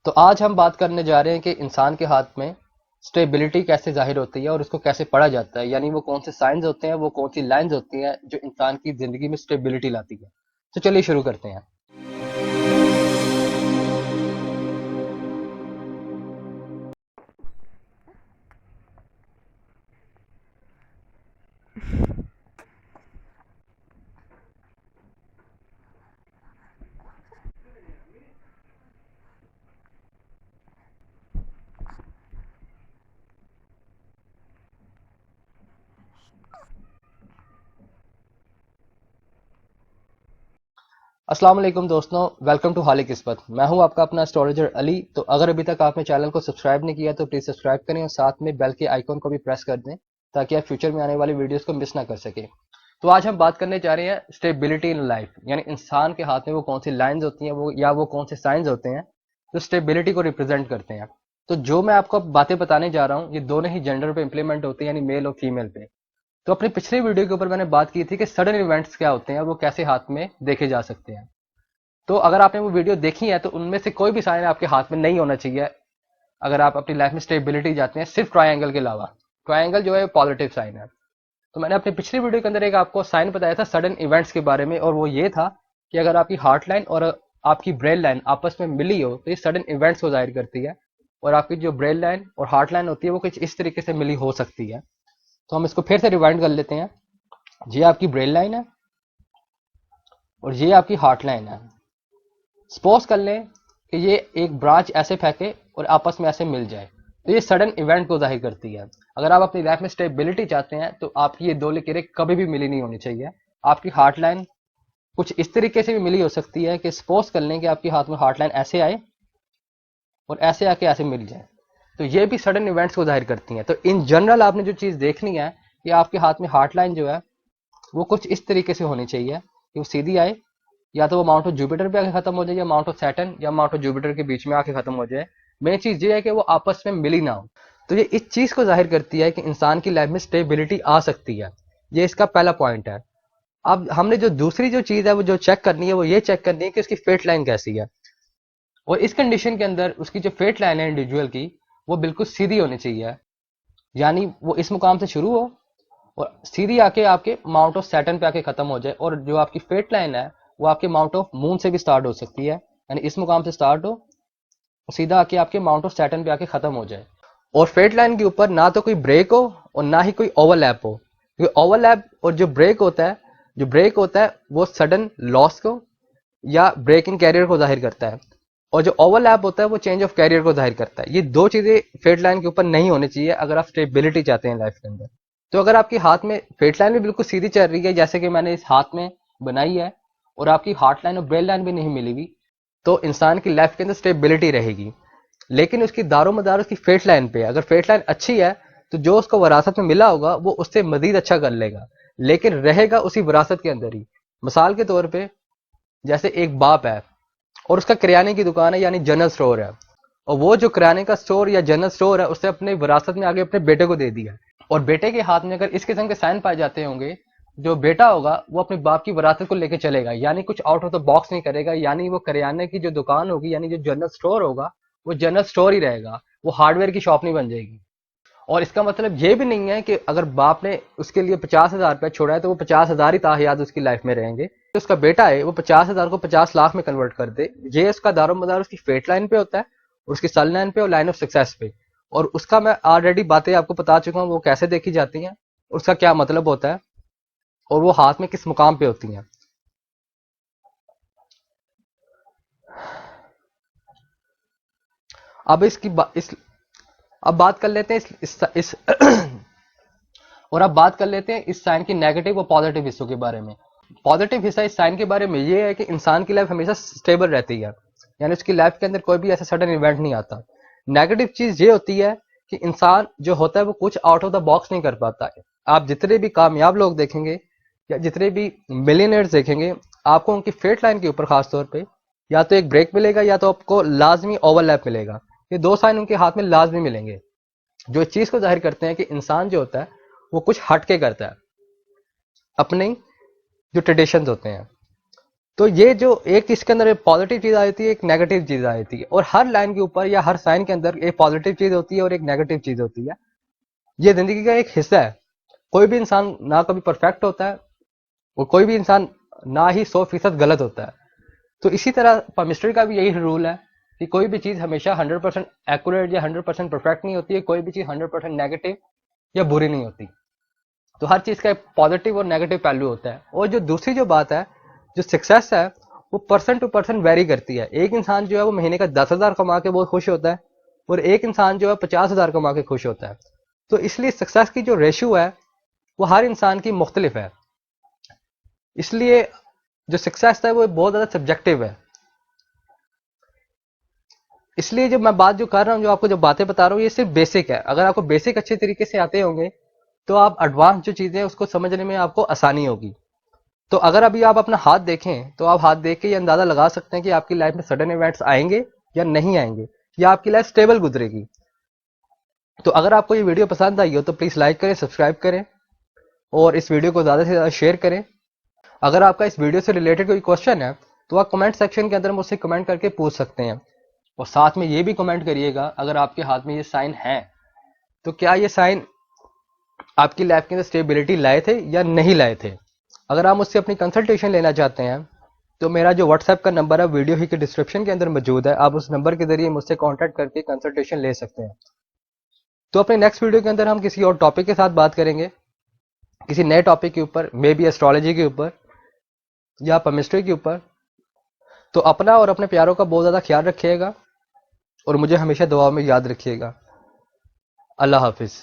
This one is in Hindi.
तो आज हम बात करने जा रहे हैं कि इंसान के हाथ में स्टेबिलिटी कैसे जाहिर होती है और उसको कैसे पढ़ा जाता है, यानी वो कौन से साइंस होते हैं, वो कौन सी लाइंस होती हैं जो इंसान की जिंदगी में स्टेबिलिटी लाती है। तो चलिए शुरू करते हैं। अस्सलाम वालेकुम दोस्तों, वेलकम टू हाली किस्मत। मैं हूं आपका अपना एस्ट्रोलॉजर अली। तो अगर अभी तक आपने चैनल को सब्सक्राइब नहीं किया तो प्लीज़ सब्सक्राइब करें और साथ में बेल के आइकॉन को भी प्रेस कर दें ताकि आप फ्यूचर में आने वाली वीडियोस को मिस ना कर सके। तो आज हम बात करने जा रहे हैं स्टेबिलिटी इन लाइफ, यानी इंसान के हाथ में वो कौन सी लाइंस होती हैं वो या वो कौन से साइंस होते हैं जो स्टेबिलिटी को रिप्रेजेंट करते हैं। तो जो मैं आपको बातें बताने जा रहा हूँ ये दोनों ही जेंडर पे इंप्लीमेंट होती हैं, यानी मेल और फीमेल पे। तो अपनी पिछली वीडियो के ऊपर मैंने बात की थी कि सडन इवेंट्स क्या होते हैं, वो कैसे हाथ में देखे जा सकते हैं। तो अगर आपने वो वीडियो देखी है तो उनमें से कोई भी साइन आपके हाथ में नहीं होना चाहिए अगर आप अपनी लाइफ में स्टेबिलिटी चाहते हैं, सिर्फ ट्रायंगल के अलावा। ट्रायंगल जो है पॉजिटिव साइन है। तो मैंने अपनी पिछली वीडियो के अंदर एक आपको साइन बताया था सडन इवेंट्स के बारे में, और वो ये था कि अगर आपकी हार्ट लाइन और आपकी ब्रेन लाइन आपस में मिली हो तो ये सडन इवेंट्स को जाहिर करती है। और आपकी जो ब्रेन लाइन और हार्ट लाइन होती है वो कुछ इस तरीके से मिली हो सकती है। तो हम इसको फिर से रिवाइंड कर लेते हैं। ये आपकी ब्रेन लाइन है और ये आपकी हार्ट लाइन है। सपोज कर लें कि ये एक ब्रांच ऐसे फेंके और आपस में ऐसे मिल जाए, तो ये सडन इवेंट को जाहिर करती है। अगर आप अपनी लाइफ में स्टेबिलिटी चाहते हैं तो आपकी ये दो लकीरें कभी भी मिली नहीं होनी चाहिए। आपकी हार्ट लाइन कुछ इस तरीके से भी मिली हो सकती है कि सपोज कर लें कि आपके हाथ में हार्ट लाइन ऐसे आए और ऐसे आके ऐसे मिल जाए, तो ये भी सडन इवेंट्स को जाहिर करती हैं। तो इन जनरल आपने जो चीज़ देखनी है कि आपके हाथ में हार्ट लाइन जो है वो कुछ इस तरीके से होनी चाहिए कि वो सीधी आए, या तो वो माउंट ऑफ जुपिटर पे आके खत्म हो जाए या माउंट ऑफ सैटर्न या माउंट ऑफ जुपिटर के बीच में आके खत्म हो जाए। मेन चीज ये है कि वो आपस में मिली ना हो। तो ये इस चीज को जाहिर करती है कि इंसान की लाइफ में स्टेबिलिटी आ सकती है। ये इसका पहला पॉइंट है। अब हमने जो दूसरी जो चीज है वो जो चेक करनी है वो ये चेक करनी है कि उसकी फेट लाइन कैसी है। और इस कंडीशन के अंदर उसकी जो फेट लाइन है इंडिविजुअल की, वो बिल्कुल सीधी होनी चाहिए। यानी वो इस मुकाम से शुरू हो और सीधी आके आपके माउंट ऑफ सैटर्न पे आके खत्म हो जाए। और जो आपकी फेट लाइन है वो आपके माउंट ऑफ मून से भी स्टार्ट हो सकती है, यानी इस मुकाम से स्टार्ट हो और सीधा आके आपके माउंट ऑफ सैटर्न पे आके खत्म हो जाए। और फेट लाइन के ऊपर ना तो कोई ब्रेक हो और ना ही कोई ओवरलैप हो, क्योंकि ओवरलैप और जो ब्रेक होता है वो सडन लॉस को या ब्रेक इन कैरियर को जाहिर करता है, और जो ओवरलैप होता है वो चेंज ऑफ कैरियर को जाहिर करता है। ये दो चीजें फेट लाइन के ऊपर नहीं होनी चाहिए अगर आप स्टेबिलिटी चाहते हैं लाइफ के अंदर। तो अगर आपके हाथ में फेट लाइन भी बिल्कुल सीधी चल रही है जैसे कि मैंने इस हाथ में बनाई है, और आपकी हार्ट लाइन और ब्रेन लाइन भी नहीं मिली हुई, तो इंसान की लाइफ के अंदर स्टेबिलिटी रहेगी। लेकिन उसकी दारोमदार उसकी फेट लाइन पे है। अगर फेट लाइन अच्छी है तो जो उसको विरासत में मिला होगा वो उससे मजीद अच्छा कर लेगा, लेकिन रहेगा उसी विरासत के अंदर ही। मिसाल के तौर पे जैसे एक बाप है और उसका किराने की दुकान है, यानी जनरल स्टोर है, और वो जो किराने का स्टोर या जनरल स्टोर है उसने अपने विरासत में आगे अपने बेटे को दे दिया। और बेटे के हाथ में अगर इस किस्म के साइन पाए जाते होंगे, जो बेटा होगा वो अपने बाप की विरासत को लेकर चलेगा, यानी कुछ आउट ऑफ द बॉक्स नहीं करेगा। यानी वो करियाने की जो दुकान होगी, यानी जो जनरल स्टोर होगा, वो जनरल स्टोर ही रहेगा, वो हार्डवेयर की शॉप नहीं बन जाएगी। और इसका मतलब ये भी नहीं है कि अगर बाप ने उसके लिए 50,000 रुपया छोड़ा है तो वो 50,000 ही ताहयात उसकी लाइफ में रहेंगे। तो उसका बेटा है वो 50,000 को 50 लाख में कन्वर्ट कर दे। ये उसका दारोमदार उसकी फेट लाइन पे होता है और उसकी सल लाइन पे और लाइन ऑफ सक्सेस पे। और उसका मैं ऑलरेडी बातें आपको बता चुका हूँ वो कैसे देखी जाती हैं, उसका क्या मतलब होता है और वो हाथ में किस मुकाम पे होती हैं। अब अब बात कर लेते हैं इस और अब बात कर लेते हैं इस साइन की नेगेटिव और पॉजिटिव हिस्सों के बारे में। पॉजिटिव हिस्सा इस साइन के बारे में ये है कि इंसान की लाइफ हमेशा स्टेबल रहती है, यानी उसकी लाइफ के अंदर कोई भी ऐसा सडन इवेंट नहीं आता। नेगेटिव चीज ये होती है कि इंसान जो होता है वो कुछ आउट ऑफ द बॉक्स नहीं कर पाता है। आप जितने भी कामयाब लोग देखेंगे या जितने भी मिलियनर्स देखेंगे, आपको उनकी फेट लाइन के ऊपर खास तौर पे या तो एक ब्रेक मिलेगा या तो आपको लाजमी ओवरलैप मिलेगा। ये दो साइन उनके हाथ में लाजमी मिलेंगे, जो इस चीज को जाहिर करते हैं कि इंसान जो होता है वो कुछ हटके करता है, अपने जो ट्रेडिशंस होते हैं। तो ये जो एक इसके अंदर एक पॉजिटिव चीज आ जाती है, एक नेगेटिव चीज आ जाती है, और हर लाइन के ऊपर या हर साइन के अंदर एक पॉजिटिव चीज होती है और एक नेगेटिव चीज होती है। ये जिंदगी का एक हिस्सा है। कोई भी इंसान ना कभी परफेक्ट होता है और कोई भी इंसान ना ही 100% गलत होता है। तो इसी तरह केमिस्ट्री का भी यही रूल है कि कोई भी चीज हमेशा 100% एक्यूरेट या 100% परफेक्ट नहीं होती है, कोई भी चीज 100% नेगेटिव या बुरी नहीं होती। तो हर चीज का एक पॉजिटिव और नेगेटिव पहलू होता है। और जो दूसरी जो बात है, जो सक्सेस है, वो पर्सन टू पर्सन वेरी करती है। एक इंसान जो है वो महीने का 10,000 कमा के बहुत खुश होता है और एक इंसान जो है 50,000 कमा के खुश होता है। तो इसलिए सक्सेस की जो रेशियो है वो हर इंसान की मुख्तलिफ है। इसलिए जो सक्सेस है वो बहुत ज्यादा सब्जेक्टिव है। इसलिए जब मैं बात जो कर रहा हूँ, जो आपको जो बातें बता रहा हूँ, ये सिर्फ बेसिक है। अगर आपको बेसिक अच्छे तरीके से आते होंगे तो आप एडवांस जो चीजें हैं उसको समझने में आपको आसानी होगी। तो अगर अभी आप अपना हाथ देखें तो आप हाथ देख के ये अंदाजा लगा सकते हैं कि आपकी लाइफ में सडन इवेंट्स आएंगे या नहीं आएंगे, या आपकी लाइफ स्टेबल गुजरेगी। तो अगर आपको ये वीडियो पसंद आई हो तो प्लीज लाइक करें, सब्सक्राइब करें और इस वीडियो को ज्यादा से ज्यादा शेयर करें। अगर आपका इस वीडियो से रिलेटेड कोई क्वेश्चन है तो आप कमेंट सेक्शन के अंदर मुझसे कमेंट करके पूछ सकते हैं। और साथ में ये भी कमेंट करिएगा, अगर आपके हाथ में ये साइन है तो क्या ये साइन आपकी लाइफ के अंदर स्टेबिलिटी लाए थे या नहीं लाए थे। अगर आप मुझसे अपनी कंसल्टेशन लेना चाहते हैं तो मेरा जो व्हाट्सएप का नंबर है वीडियो ही के डिस्क्रिप्शन के अंदर मौजूद है। आप उस नंबर के जरिए मुझसे कांटेक्ट करके कंसल्टेशन ले सकते हैं। तो अपने नेक्स्ट वीडियो के अंदर हम किसी और टॉपिक के साथ बात करेंगे, किसी नए टॉपिक के ऊपर, मे बी एस्ट्रोलॉजी के ऊपर या केमिस्ट्री के ऊपर। तो अपना और अपने प्यारों का बहुत ज़्यादा ख्याल रखिएगा और मुझे हमेशा दुआ में याद रखिएगा। अल्लाह हाफिज़।